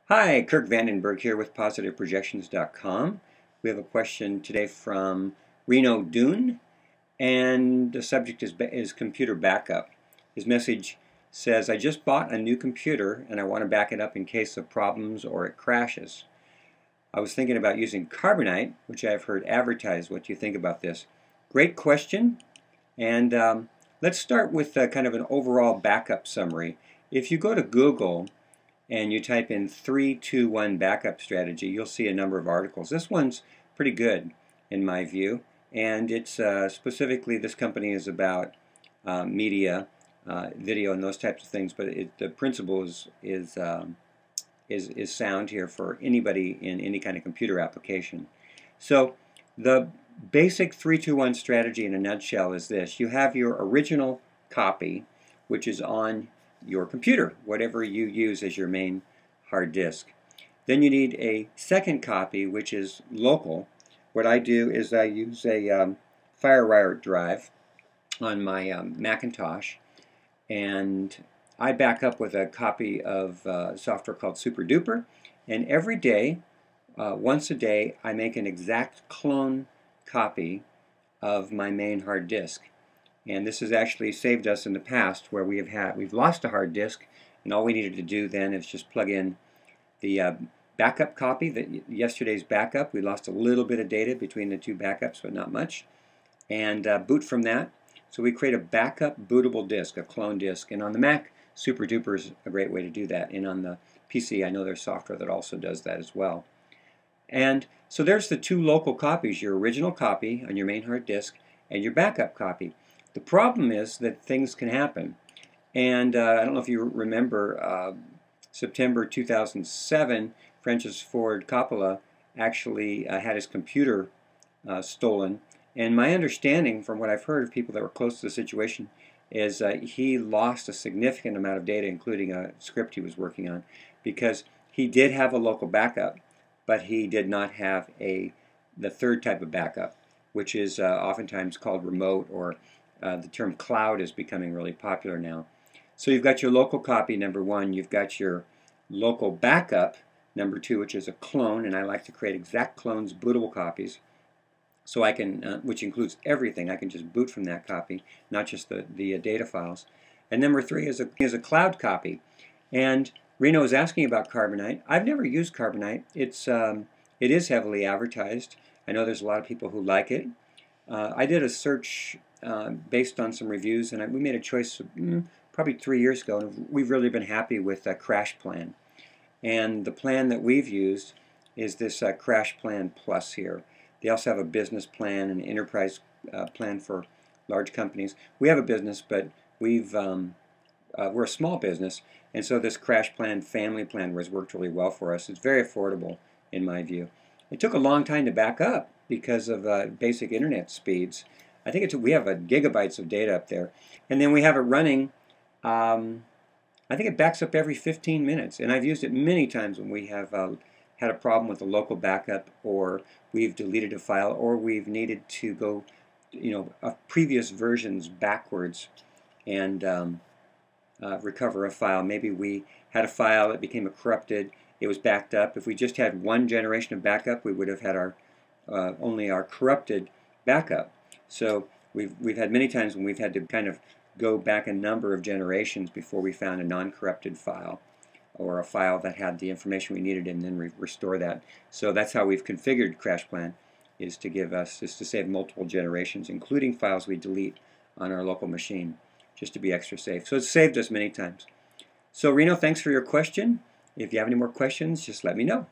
Hi, Kirk Vandenberg here with PositiveProjections.com. We have a question today from Reno Dune, and the subject is computer backup. His message says, I just bought a new computer and I want to back it up in case of problems or it crashes. I was thinking about using Carbonite, which I've heard advertised. What do you think about this? Great question, and let's start with kind of an overall backup summary. If you go to Google and you type in 3-2-1 backup strategy, you'll see a number of articles. This one's pretty good in my view, and it's specifically, this company is about media, video, and those types of things. But the principle is sound here for anybody in any kind of computer application. So the basic 3-2-1 strategy in a nutshell is this: you have your original copy, which is on your computer, whatever you use as your main hard disk. Then you need a second copy, which is local. What I do is I use a FireWire drive on my Macintosh, and I back up with a copy of software called SuperDuper, and every day, once a day, I make an exact clone copy of my main hard disk. And this has actually saved us in the past where we've lost a hard disk, and all we needed to do then is just plug in the backup copy, yesterday's backup. We lost a little bit of data between the two backups, but not much, and boot from that. So we create a backup bootable disk, a clone disk, and on the Mac, SuperDuper is a great way to do that. And on the PC, I know there's software that also does that as well. And so there's the two local copies: your original copy on your main hard disk and your backup copy. The problem is that things can happen, and I don't know if you remember September 2007, Francis Ford Coppola actually had his computer stolen, and my understanding from what I've heard of people that were close to the situation is he lost a significant amount of data, including a script he was working on, because he did have a local backup, but he did not have the third type of backup, which is oftentimes called remote, or the term cloud is becoming really popular now. So you've got your local copy, number one. You've got your local backup, number two, which is a clone, and I like to create exact clones, bootable copies, so I can, which includes everything. I can just boot from that copy, not just the data files. And number three is a cloud copy. And Reno is asking about Carbonite. I've never used Carbonite. It is heavily advertised. I know there's a lot of people who like it. I did a search based on some reviews, and we made a choice probably 3 years ago, and we've really been happy with CrashPlan. And the plan that we've used is this CrashPlan Plus here. They also have a business plan and enterprise plan for large companies. We have a business, but we're a small business, and so this CrashPlan family plan has worked really well for us. It's very affordable in my view. It took a long time to back up because of basic internet speeds. I think we have gigabytes of data up there, and then we have it running. I think it backs up every 15 minutes, and I've used it many times when we have had a problem with a local backup, or we've deleted a file, or we've needed to go, previous versions backwards and recover a file. Maybe we had a file that became corrupted. It was backed up. If we just had one generation of backup, we would have had only our corrupted backup. So we've had many times when we've had to kind of go back a number of generations before we found a non-corrupted file, or a file that had the information we needed, and then restore that. So that's how we've configured CrashPlan, is to save multiple generations, including files we delete on our local machine, just to be extra safe. So it's saved us many times. So Reno, thanks for your question. If you have any more questions, just let me know.